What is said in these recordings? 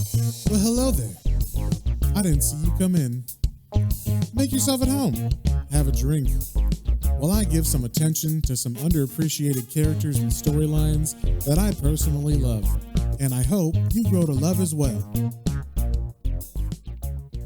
Well, hello there. I didn't see you come in. Make yourself at home. Have a drink. While I give some attention to some underappreciated characters and storylines that I personally love. And I hope you grow to love as well.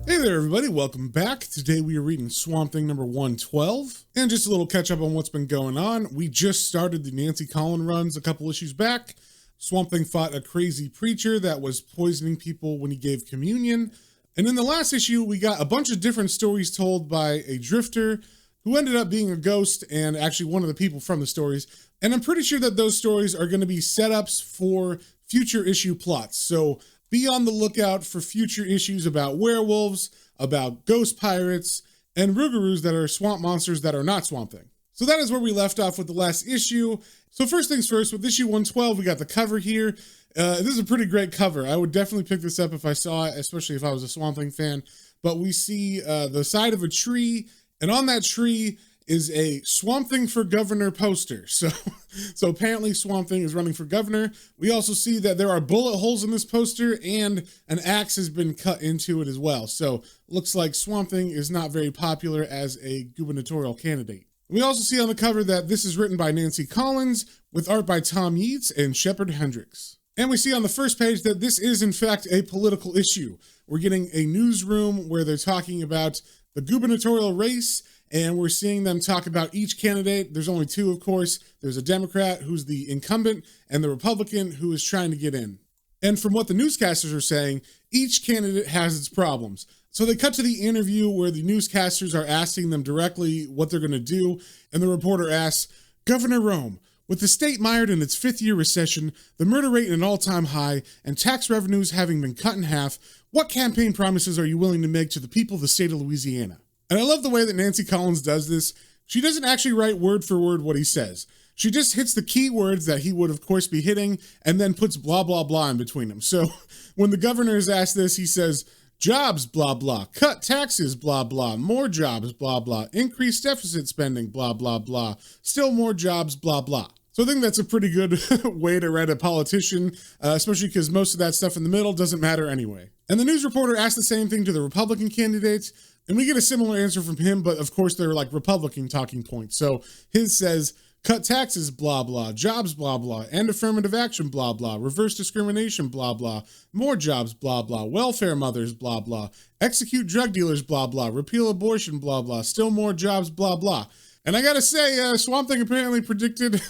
Hey there, everybody. Welcome back. Today we are reading Swamp Thing number 112. And just a little catch up on what's been going on. We just started the Nancy Collins runs a couple issues back. Swamp Thing fought a crazy preacher that was poisoning people when he gave communion. And in the last issue, we got a bunch of different stories told by a drifter who ended up being a ghost and actually one of the people from the stories. And I'm pretty sure that those stories are going to be setups for future issue plots. So be on the lookout for future issues about werewolves, about ghost pirates, and Rougarous that are swamp monsters that are not Swamp Thing. So that is where we left off with the last issue. So first things first, with issue 112, we got the cover here. This is a pretty great cover. I would definitely pick this up if I saw it, especially if I was a Swamp Thing fan. But we see the side of a tree, and on that tree is a Swamp Thing for Governor poster. So apparently Swamp Thing is running for governor. We also see that there are bullet holes in this poster, and an axe has been cut into it as well. So looks like Swamp Thing is not very popular as a gubernatorial candidate. We also see on the cover that this is written by Nancy Collins with art by Tom Yeats and Shepard Hendricks. And we see on the first page that this is in fact a political issue. We're getting a newsroom where they're talking about the gubernatorial race, and we're seeing them talk about each candidate. There's only two, of course. There's a Democrat who's the incumbent and the Republican who is trying to get in. And from what the newscasters are saying, each candidate has its problems. So they cut to the interview where the newscasters are asking them directly what they're going to do. And the reporter asks, Governor Rome, with the state mired in its fifth-year recession, the murder rate at an all-time high, and tax revenues having been cut in half, what campaign promises are you willing to make to the people of the state of Louisiana? And I love the way that Nancy Collins does this. She doesn't actually write word for word what he says. She just hits the key words that he would, of course, be hitting, and then puts blah, blah, blah in between them. So when the governor is asked this, he says, jobs, blah, blah, cut taxes, blah, blah, more jobs, blah, blah, increased deficit spending, blah, blah, blah, still more jobs, blah, blah. So I think that's a pretty good way to write a politician, especially because most of that stuff in the middle doesn't matter anyway. And the news reporter asked the same thing to the Republican candidates, and we get a similar answer from him, but of course they're like Republican talking points. So his says, cut taxes, blah, blah, jobs, blah, blah, end affirmative action, blah, blah, reverse discrimination, blah, blah, more jobs, blah, blah, welfare mothers, blah, blah, execute drug dealers, blah, blah, repeal abortion, blah, blah, still more jobs, blah, blah. And I gotta say, Swamp Thing apparently predicted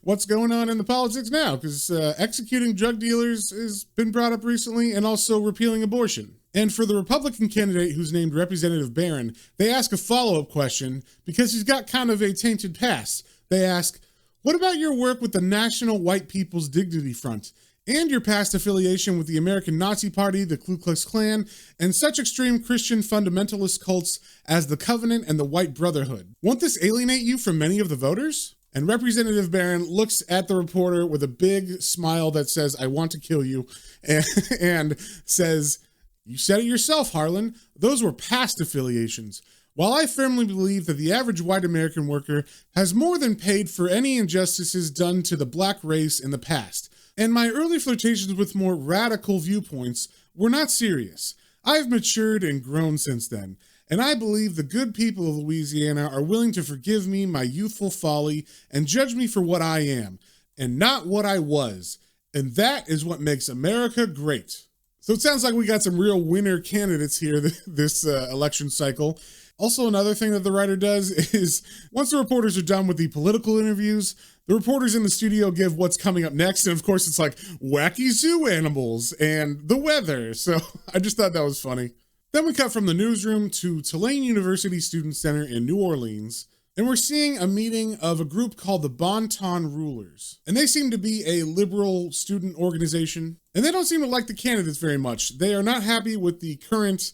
what's going on in the politics now, because executing drug dealers has been brought up recently, and also repealing abortion. And for the Republican candidate who's named Representative Barron, they ask a follow-up question because he's got kind of a tainted past. They ask, what about your work with the National White People's Dignity Front and your past affiliation with the American Nazi Party, the Ku Klux Klan, and such extreme Christian fundamentalist cults as the Covenant and the White Brotherhood? Won't this alienate you from many of the voters? And Representative Barron looks at the reporter with a big smile that says, I want to kill you, and says, you said it yourself, Harlan. Those were past affiliations. While I firmly believe that the average white American worker has more than paid for any injustices done to the black race in the past, and my early flirtations with more radical viewpoints were not serious. I've matured and grown since then, and I believe the good people of Louisiana are willing to forgive me my youthful folly and judge me for what I am, and not what I was. And that is what makes America great. So it sounds like we got some real winner candidates here this election cycle. Also, another thing that the writer does is once the reporters are done with the political interviews, the reporters in the studio give what's coming up next. And of course, it's like wacky zoo animals and the weather. So I just thought that was funny. Then we cut from the newsroom to Tulane University Student Center in New Orleans. And we're seeing a meeting of a group called the Bon Ton Rulers. And they seem to be a liberal student organization. And they don't seem to like the candidates very much. They are not happy with the current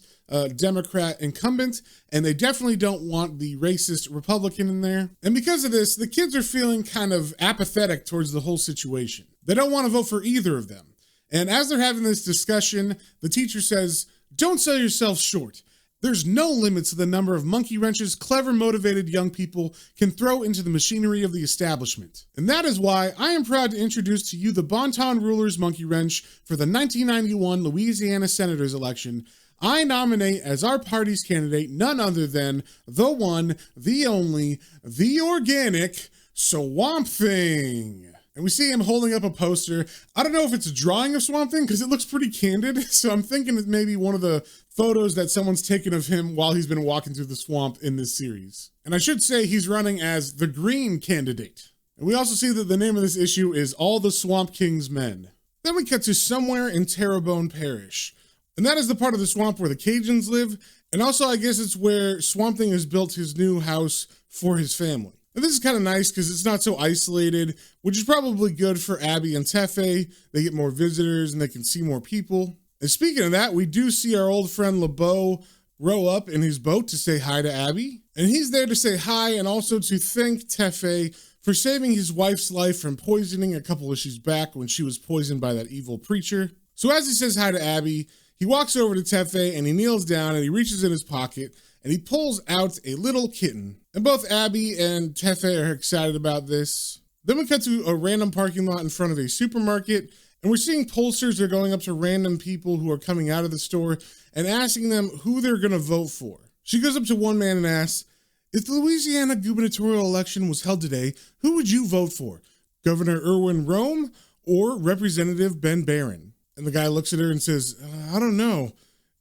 Democrat incumbent, and they definitely don't want the racist Republican in there. And because of this, the kids are feeling kind of apathetic towards the whole situation. They don't want to vote for either of them. And as they're having this discussion, the teacher says, don't sell yourself short. There's no limit to the number of monkey wrenches clever, motivated young people can throw into the machinery of the establishment. And that is why I am proud to introduce to you the Bonton Rulers monkey wrench for the 1991 Louisiana Senators election. I nominate as our party's candidate none other than the one, the only, the organic Swamp Thing. And we see him holding up a poster. I don't know if it's a drawing of Swamp Thing because it looks pretty candid. So I'm thinking it's maybe one of the photos that someone's taken of him while he's been walking through the swamp in this series. And I should say he's running as the green candidate. And we also see that the name of this issue is All the Swamp King's Men. Then we cut to somewhere in Terrebonne Parish. And that is the part of the swamp where the Cajuns live. And also I guess it's where Swamp Thing has built his new house for his family. And this is kind of nice because it's not so isolated, which is probably good for Abby and Tefe. They get more visitors and they can see more people. And speaking of that, we do see our old friend LeBeau row up in his boat to say hi to Abby. And he's there to say hi and also to thank Tefe for saving his wife's life from poisoning a couple issues back when she was poisoned by that evil preacher. So as he says hi to Abby, he walks over to Tefe and he kneels down and he reaches in his pocket and he pulls out a little kitten. And both Abby and Tefe are excited about this. Then we cut to a random parking lot in front of a supermarket, and we're seeing pollsters that are going up to random people who are coming out of the store and asking them who they're going to vote for. She goes up to one man and asks, if the Louisiana gubernatorial election was held today, who would you vote for? Governor Irwin Rome or Representative Ben Barron? And the guy looks at her and says, I don't know.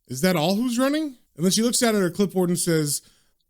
Is that all who's running? And then she looks down at her clipboard and says,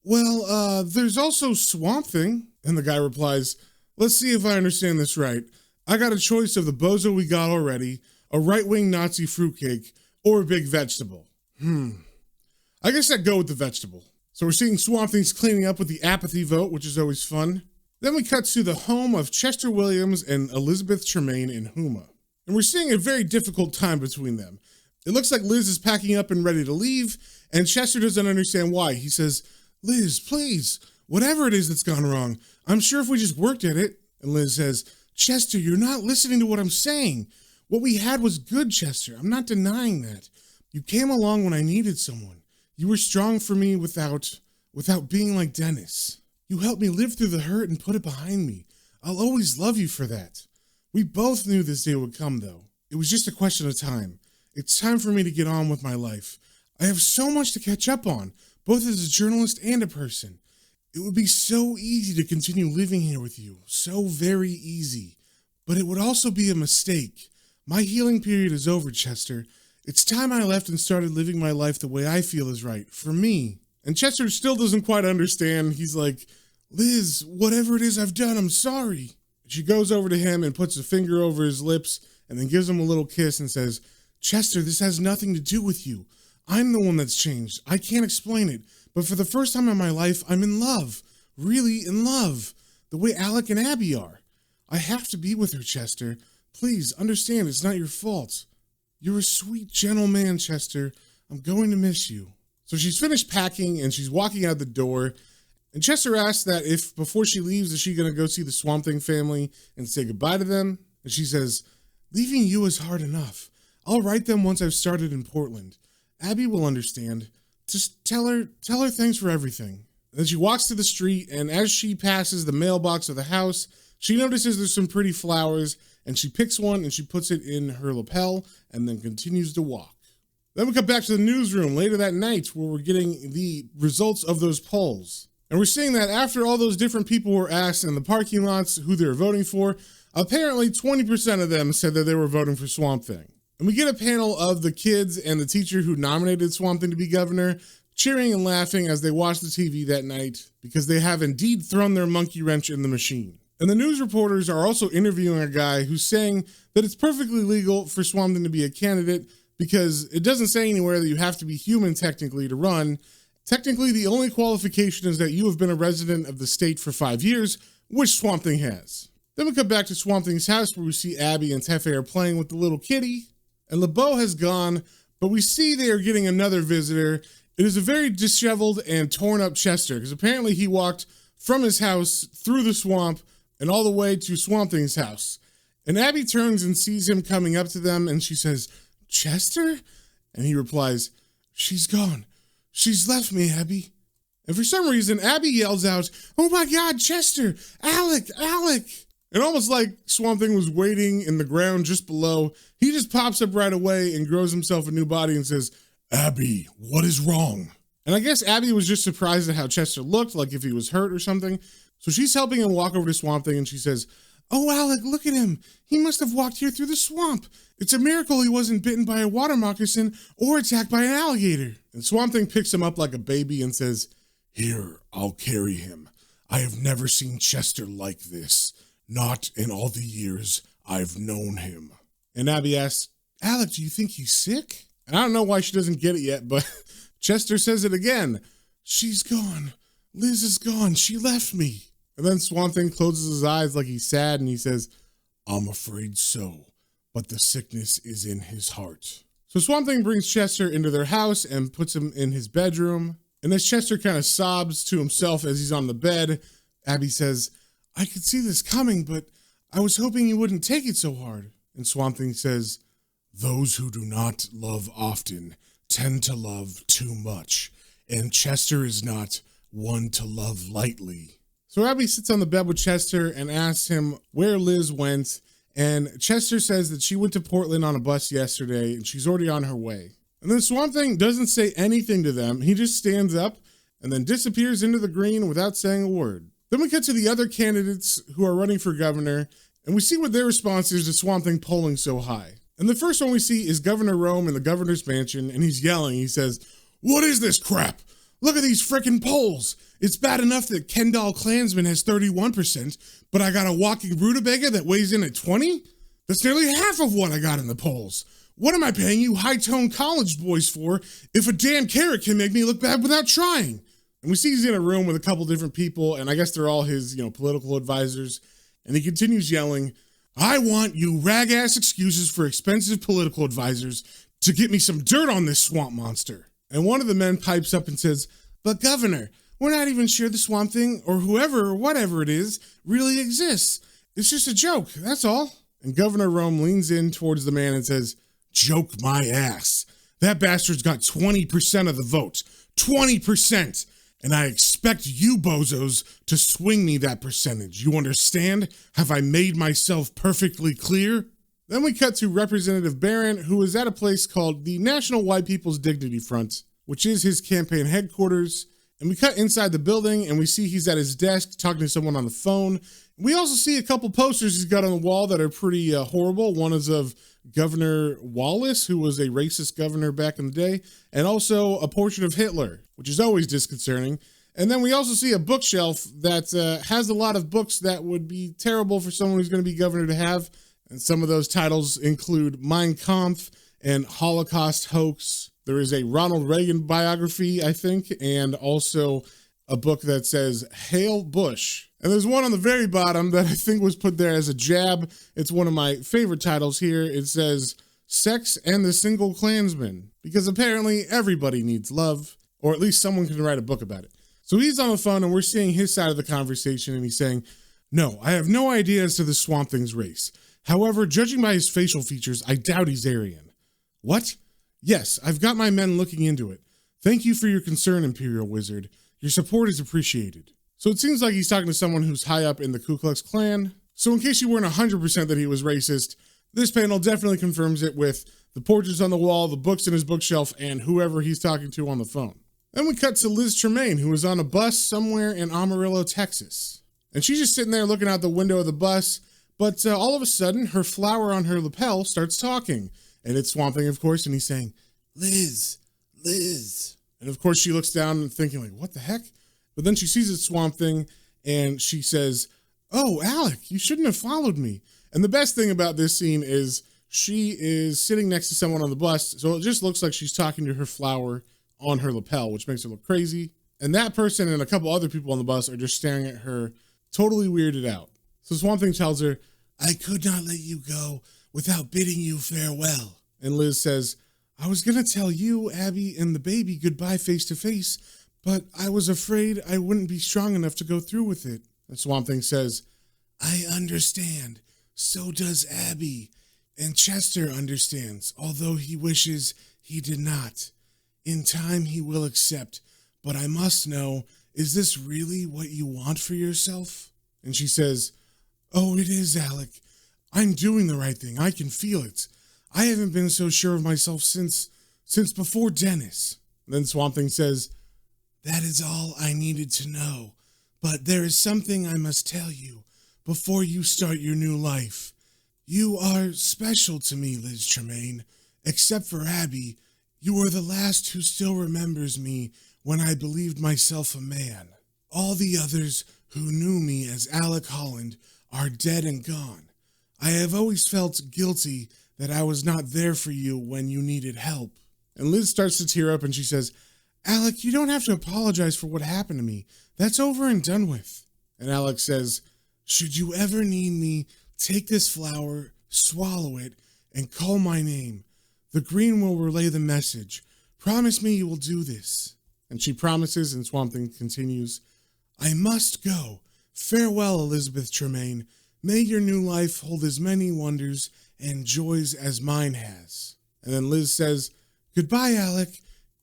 well, there's also Swamp Thing. And the guy replies, let's see if I understand this right. I got a choice of the bozo we got already, a right-wing Nazi fruitcake, or a big vegetable. I guess I'd go with the vegetable. So we're seeing Swamp Thing's cleaning up with the apathy vote, which is always fun. Then we cut to the home of Chester Williams and Elizabeth Tremaine in Houma. And we're seeing a very difficult time between them. It looks like Liz is packing up and ready to leave, and Chester doesn't understand why. He says, Liz, please, whatever it is that's gone wrong, I'm sure if we just worked at it. And Liz says, Chester, you're not listening to what I'm saying. What we had was good, Chester. I'm not denying that. You came along when I needed someone. You were strong for me without being like Dennis. You helped me live through the hurt and put it behind me. I'll always love you for that. We both knew this day would come, though. It was just a question of time. It's time for me to get on with my life. I have so much to catch up on, both as a journalist and a person. It would be so easy to continue living here with you, so very easy. But it would also be a mistake. My healing period is over, Chester. It's time I left and started living my life the way I feel is right, for me. And Chester still doesn't quite understand. He's like, Liz, whatever it is I've done, I'm sorry. She goes over to him and puts a finger over his lips and then gives him a little kiss and says, Chester, this has nothing to do with you. I'm the one that's changed. I can't explain it, but for the first time in my life, I'm in love. Really in love. The way Alec and Abby are. I have to be with her, Chester. Please, understand it's not your fault. You're a sweet, gentle man, Chester. I'm going to miss you. So she's finished packing and she's walking out the door. And Chester asks that if, before she leaves, is she going to go see the Swamp Thing family and say goodbye to them? And she says, leaving you is hard enough. I'll write them once I've started in Portland. Abby will understand. Just tell her thanks for everything. And then she walks to the street, and as she passes the mailbox of the house, she notices there's some pretty flowers, and she picks one and she puts it in her lapel and then continues to walk. Then we come back to the newsroom later that night where we're getting the results of those polls. And we're seeing that after all those different people were asked in the parking lots who they were voting for, apparently 20% of them said that they were voting for Swamp Thing. And we get a panel of the kids and the teacher who nominated Swamp Thing to be governor, cheering and laughing as they watch the TV that night because they have indeed thrown their monkey wrench in the machine. And the news reporters are also interviewing a guy who's saying that it's perfectly legal for Swamp Thing to be a candidate because it doesn't say anywhere that you have to be human technically to run. Technically, the only qualification is that you have been a resident of the state for 5 years, which Swamp Thing has. Then we come back to Swamp Thing's house where we see Abby and Tefe are playing with the little kitty. And LeBeau has gone, but we see they are getting another visitor. It is a very disheveled and torn up Chester, because apparently he walked from his house through the swamp and all the way to Swamp Thing's house. And Abby turns and sees him coming up to them, and she says, Chester? And he replies, she's gone. She's left me, Abby. And for some reason, Abby yells out, "Oh my God, Chester! Alec! Alec!" And almost like Swamp Thing was waiting in the ground just below, he just pops up right away and grows himself a new body and says, "Abby, what is wrong?" And I guess Abby was just surprised at how Chester looked, like if he was hurt or something. So she's helping him walk over to Swamp Thing and she says, "Oh, Alec, look at him. He must have walked here through the swamp. It's a miracle he wasn't bitten by a water moccasin or attacked by an alligator." And Swamp Thing picks him up like a baby and says, "Here, I'll carry him. I have never seen Chester like this. Not in all the years I've known him." And Abby asks, "Alec, do you think he's sick?" And I don't know why she doesn't get it yet, but Chester says it again. "She's gone. Liz is gone. She left me." And then Swamp Thing closes his eyes like he's sad and he says, "I'm afraid so, but the sickness is in his heart." So Swamp Thing brings Chester into their house and puts him in his bedroom. And as Chester kind of sobs to himself as he's on the bed, Abby says, "I could see this coming, but I was hoping you wouldn't take it so hard." And Swamp Thing says, "Those who do not love often tend to love too much, and Chester is not one to love lightly." So Abby sits on the bed with Chester and asks him where Liz went, and Chester says that she went to Portland on a bus yesterday and she's already on her way. And then Swamp Thing doesn't say anything to them. He just stands up and then disappears into the green without saying a word. Then we cut to the other candidates who are running for governor, and we see what their response is to Swamp Thing polling so high. And the first one we see is Governor Rome in the governor's mansion, and he's yelling. He says, "What is this crap? Look at these frickin' polls. It's bad enough that Kendall Klansman has 31%, but I got a walking rutabaga that weighs in at 20? That's nearly half of what I got in the polls. What am I paying you high-tone college boys for if a damn carrot can make me look bad without trying?" And we see he's in a room with a couple different people, and I guess they're all his, political advisors. And he continues yelling, "I want you rag-ass excuses for expensive political advisors to get me some dirt on this swamp monster." And one of the men pipes up and says, "But Governor, we're not even sure the Swamp Thing or whoever or whatever it is really exists. It's just a joke, that's all." And Governor Rome leans in towards the man and says, "Joke my ass. That bastard's got 20% of the vote. 20%. And I expect you bozos to swing me that percentage. You understand? Have I made myself perfectly clear?" Then we cut to Representative Barron, who is at a place called the National White People's Dignity Front, which is his campaign headquarters. And we cut inside the building and we see he's at his desk talking to someone on the phone. We also see a couple posters he's got on the wall that are pretty horrible. One is of Governor Wallace, who was a racist governor back in the day, and also a portrait of Hitler, which is always disconcerting. And then we also see a bookshelf that has a lot of books that would be terrible for someone who's going to be governor to have. And some of those titles include Mein Kampf and Holocaust Hoax. There is a Ronald Reagan biography, I think, and also a book that says Hail Bush. And there's one on the very bottom that I think was put there as a jab. It's one of my favorite titles here. It says Sex and the Single Klansman, because apparently everybody needs love, or at least someone can write a book about it. So he's on the phone and we're seeing his side of the conversation, and he's saying, "No, I have no idea as to the Swamp Thing's race. However, judging by his facial features, I doubt he's Aryan." "What?" "Yes, I've got my men looking into it. Thank you for your concern, Imperial Wizard. Your support is appreciated." So it seems like he's talking to someone who's high up in the Ku Klux Klan. So in case you weren't 100% that he was racist, this panel definitely confirms it with the portraits on the wall, the books in his bookshelf, and whoever he's talking to on the phone. Then we cut to Liz Tremaine, who is on a bus somewhere in Amarillo, Texas. And she's just sitting there looking out the window of the bus, but all of a sudden, her flower on her lapel starts talking. And it's Swamp Thing, of course, and he's saying, "Liz, Liz." And of course, she looks down and thinking, like, what the heck? But then she sees it's Swamp Thing, and she says, "Oh, Alec, you shouldn't have followed me." And the best thing about this scene is she is sitting next to someone on the bus, so it just looks like she's talking to her flower on her lapel, which makes her look crazy. And that person and a couple other people on the bus are just staring at her, totally weirded out. So Swamp Thing tells her, "I could not let you go without bidding you farewell." And Liz says, "I was going to tell you, Abby, and the baby goodbye face to face, but I was afraid I wouldn't be strong enough to go through with it." And Swamp Thing says, "I understand. So does Abby. And Chester understands, although he wishes he did not. In time he will accept, but I must know, is this really what you want for yourself? And she says, oh, it is, Alec. I'm doing the right thing. I can feel it. I haven't been so sure of myself since before Dennis. Then Swamp Thing says, that is all I needed to know. But there is something I must tell you before you start your new life. You are special to me, Liz Tremaine. Except for Abby, you are the last who still remembers me when I believed myself a man. All the others who knew me as Alec Holland are dead and gone. I have always felt guilty that I was not there for you when you needed help. And Liz starts to tear up and she says, Alec, you don't have to apologize for what happened to me. That's over and done with. And Alec says, should you ever need me, take this flower, swallow it, and call my name. The green will relay the message. Promise me you will do this. And she promises, and Swamp Thing continues, I must go. Farewell, Elizabeth Tremaine. May your new life hold as many wonders and joys as mine has. And then Liz says, goodbye, Alec.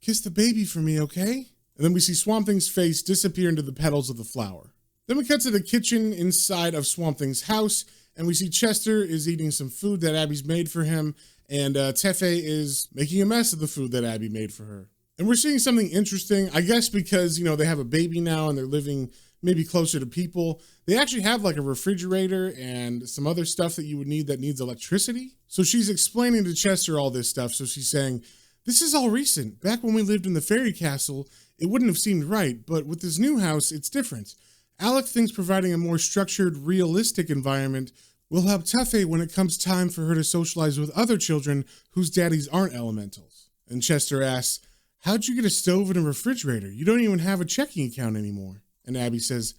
Kiss the baby for me, okay? And then we see Swamp Thing's face disappear into the petals of the flower. Then we cut to the kitchen inside of Swamp Thing's house, and we see Chester is eating some food that Abby's made for him, and Tefe is making a mess of the food that Abby made for her. And we're seeing something interesting, I guess because, they have a baby now and they're living maybe closer to people. They actually have like a refrigerator and some other stuff that you would need that needs electricity. So she's explaining to Chester all this stuff. So she's saying, this is all recent. Back when we lived in the fairy castle, it wouldn't have seemed right, but with this new house, it's different. Alec thinks providing a more structured, realistic environment will help Tefe when it comes time for her to socialize with other children whose daddies aren't elementals. And Chester asks, how'd you get a stove and a refrigerator? You don't even have a checking account anymore. And Abby says,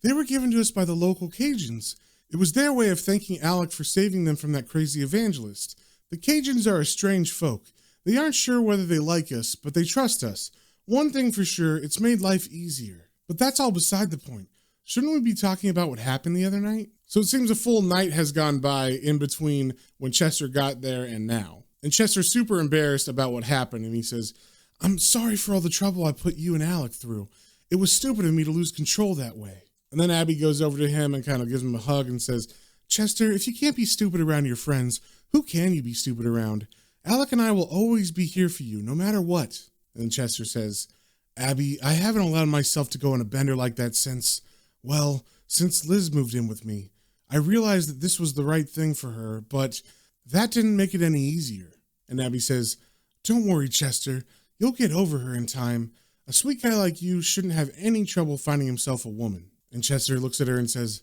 they were given to us by the local Cajuns. It was their way of thanking Alec for saving them from that crazy evangelist. The Cajuns are a strange folk. They aren't sure whether they like us, but they trust us. One thing for sure, it's made life easier. But that's all beside the point. Shouldn't we be talking about what happened the other night? So it seems a full night has gone by in between when Chester got there and now. And Chester's super embarrassed about what happened, and he says, I'm sorry for all the trouble I put you and Alec through. It was stupid of me to lose control that way. And then Abby goes over to him and kind of gives him a hug and says, Chester, if you can't be stupid around your friends, who can you be stupid around? Alec and I will always be here for you, no matter what. And then Chester says, Abby, I haven't allowed myself to go on a bender like that since Liz moved in with me. I realized that this was the right thing for her, but that didn't make it any easier. And Abby says, don't worry, Chester. You'll get over her in time. A sweet guy like you shouldn't have any trouble finding himself a woman. And Chester looks at her and says,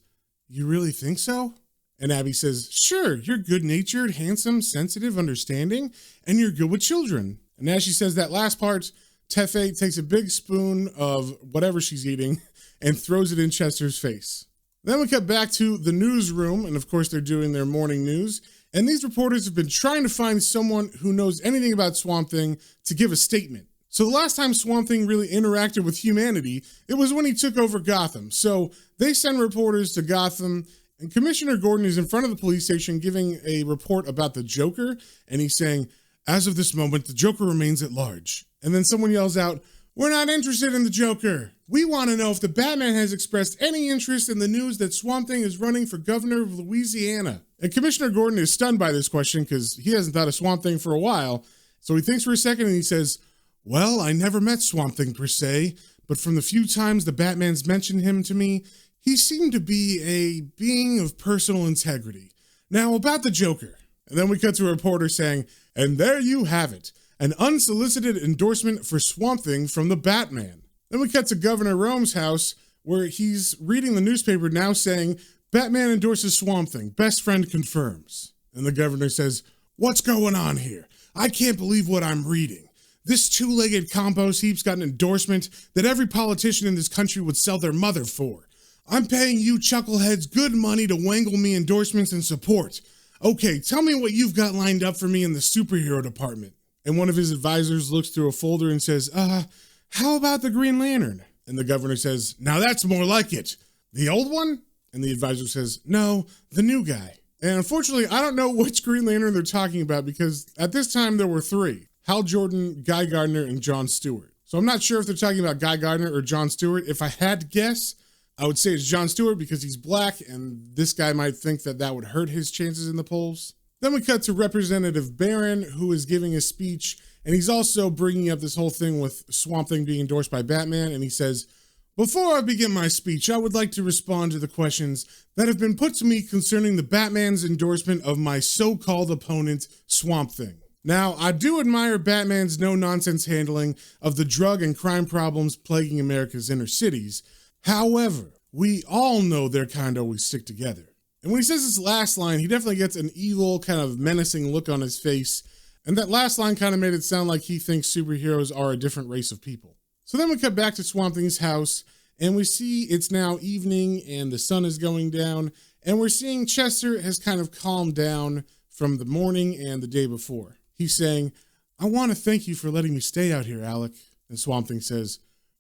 you really think so? And Abby says, sure, you're good-natured, handsome, sensitive, understanding, and you're good with children. And as she says that last part, Tefe takes a big spoon of whatever she's eating and throws it in Chester's face. Then we cut back to the newsroom, and of course they're doing their morning news. And these reporters have been trying to find someone who knows anything about Swamp Thing to give a statement. So the last time Swamp Thing really interacted with humanity, it was when he took over Gotham. So they send reporters to Gotham, and Commissioner Gordon is in front of the police station giving a report about the Joker, and he's saying, as of this moment, the Joker remains at large. And then someone yells out, we're not interested in the Joker. We want to know if the Batman has expressed any interest in the news that Swamp Thing is running for governor of Louisiana. And Commissioner Gordon is stunned by this question because he hasn't thought of Swamp Thing for a while. So he thinks for a second and he says, well, I never met Swamp Thing per se, but from the few times the Batman's mentioned him to me, he seemed to be a being of personal integrity. Now about the Joker. And then we cut to a reporter saying, and there you have it, an unsolicited endorsement for Swamp Thing from the Batman. Then we cut to Governor Rome's house where he's reading the newspaper now saying, Batman endorses Swamp Thing, best friend confirms. And the governor says, what's going on here? I can't believe what I'm reading. This two-legged compost heap's got an endorsement that every politician in this country would sell their mother for. I'm paying you chuckleheads good money to wangle me endorsements and support. Okay, tell me what you've got lined up for me in the superhero department. And one of his advisors looks through a folder and says, how about the Green Lantern? And the governor says, now that's more like it. The old one? And the advisor says, no, the new guy. And unfortunately, I don't know which Green Lantern they're talking about because at this time there were three. Hal Jordan, Guy Gardner, and Jon Stewart. So I'm not sure if they're talking about Guy Gardner or Jon Stewart. If I had to guess, I would say it's Jon Stewart because he's black, and this guy might think that that would hurt his chances in the polls. Then we cut to Representative Barron, who is giving a speech, and he's also bringing up this whole thing with Swamp Thing being endorsed by Batman, and he says, "Before I begin my speech, I would like to respond to the questions that have been put to me concerning the Batman's endorsement of my so-called opponent, Swamp Thing. Now, I do admire Batman's no-nonsense handling of the drug and crime problems plaguing America's inner cities. However, we all know they're kind of always stick together." And when he says this last line, he definitely gets an evil, kind of menacing look on his face. And that last line kind of made it sound like he thinks superheroes are a different race of people. So then we cut back to Swamp Thing's house, and we see it's now evening and the sun is going down. And we're seeing Chester has kind of calmed down from the morning and the day before. He's saying, "I want to thank you for letting me stay out here, Alec." And Swamp Thing says,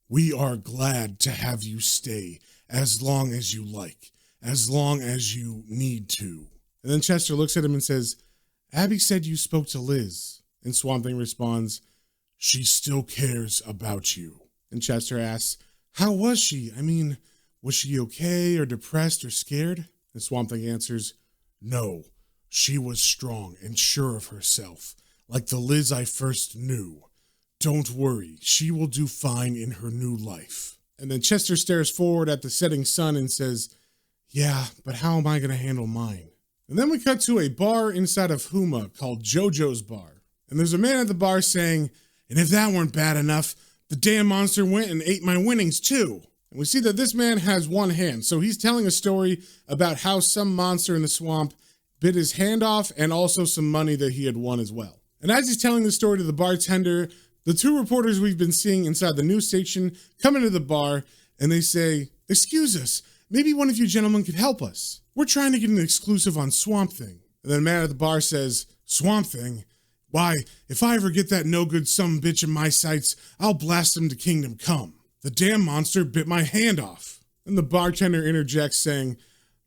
"We are glad to have you stay as long as you like, as long as you need to." And then Chester looks at him and says, "Abby said you spoke to Liz." And Swamp Thing responds, "She still cares about you." And Chester asks, "How was she? I mean, was she okay or depressed or scared?" And Swamp Thing answers, "No, she was strong and sure of herself, like the Liz I first knew. Don't worry, she will do fine in her new life." And then Chester stares forward at the setting sun and says, "Yeah, but how am I going to handle mine?" And then we cut to a bar inside of Huma called JoJo's Bar. And there's a man at the bar saying, "And if that weren't bad enough, the damn monster went and ate my winnings too." And we see that this man has one hand. So he's telling a story about how some monster in the swamp bit his hand off and also some money that he had won as well. And as he's telling the story to the bartender, the two reporters we've been seeing inside the news station come into the bar and they say, "Excuse us, maybe one of you gentlemen could help us. We're trying to get an exclusive on Swamp Thing." And then the man at the bar says, "Swamp Thing? Why, if I ever get that no-good sumbitch in my sights, I'll blast him to kingdom come. The damn monster bit my hand off." And the bartender interjects saying,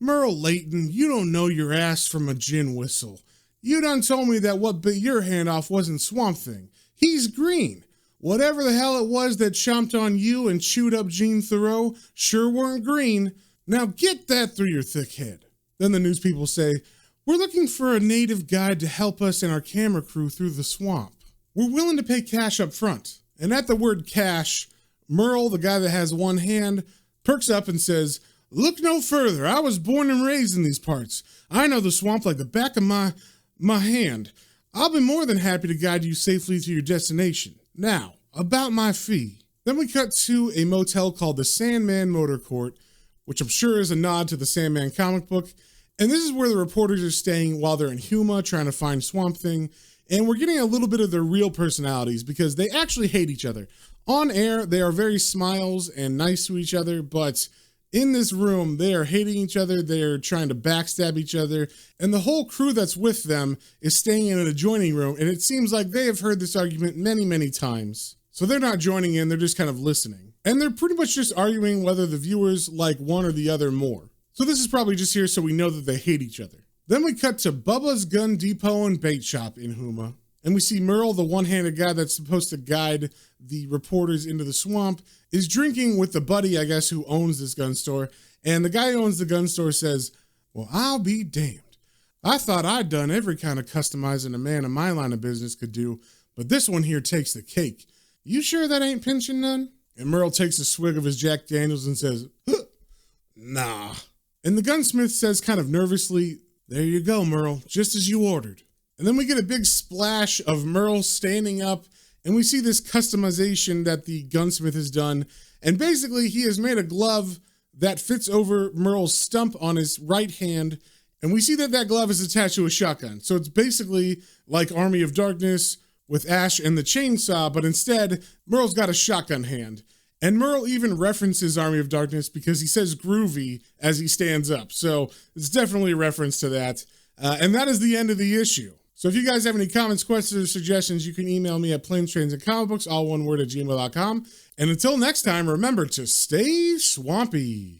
"Merle Layton, you don't know your ass from a gin whistle. You done told me that what bit your hand off wasn't Swamp Thing. He's green. Whatever the hell it was that chomped on you and chewed up Jean Thoreau sure weren't green. Now get that through your thick head." Then the news people say, "We're looking for a native guide to help us and our camera crew through the swamp. We're willing to pay cash up front." And at the word cash, Merle, the guy that has one hand, perks up and says, "Look no further. I was born and raised in these parts. I know the swamp like the back of my hand. I'll be more than happy to guide you safely to your destination. Now, about my fee." Then we cut to a motel called the Sandman Motor Court, which I'm sure is a nod to the Sandman comic book. And this is where the reporters are staying while they're in Huma trying to find Swamp Thing. And we're getting a little bit of their real personalities because they actually hate each other. On air, they are very smiles and nice to each other, but in this room, they are hating each other. They are trying to backstab each other. And the whole crew that's with them is staying in an adjoining room. And it seems like they have heard this argument many, many times. So they're not joining in, they're just kind of listening. And they're pretty much just arguing whether the viewers like one or the other more. So this is probably just here so we know that they hate each other. Then we cut to Bubba's Gun Depot and Bait Shop in Huma. And we see Merle, the one-handed guy that's supposed to guide the reporters into the swamp, is drinking with the buddy, I guess, who owns this gun store. And the guy who owns the gun store says, "Well, I'll be damned. I thought I'd done every kind of customizing a man in my line of business could do, but this one here takes the cake. You sure that ain't pinching none?" And Merle takes a swig of his Jack Daniels and says, "Nah." And the gunsmith says kind of nervously, "There you go, Merle, just as you ordered." And then we get a big splash of Merle standing up, and we see this customization that the gunsmith has done. And basically, he has made a glove that fits over Merle's stump on his right hand, and we see that that glove is attached to a shotgun. So it's basically like Army of Darkness with Ash and the chainsaw, but instead, Merle's got a shotgun hand. And Merle even references Army of Darkness because he says groovy as he stands up. So it's definitely a reference to that. And that is the end of the issue. So if you guys have any comments, questions, or suggestions, you can email me at planestransandcomicbooks, all one word, @gmail.com. And until next time, remember to stay swampy.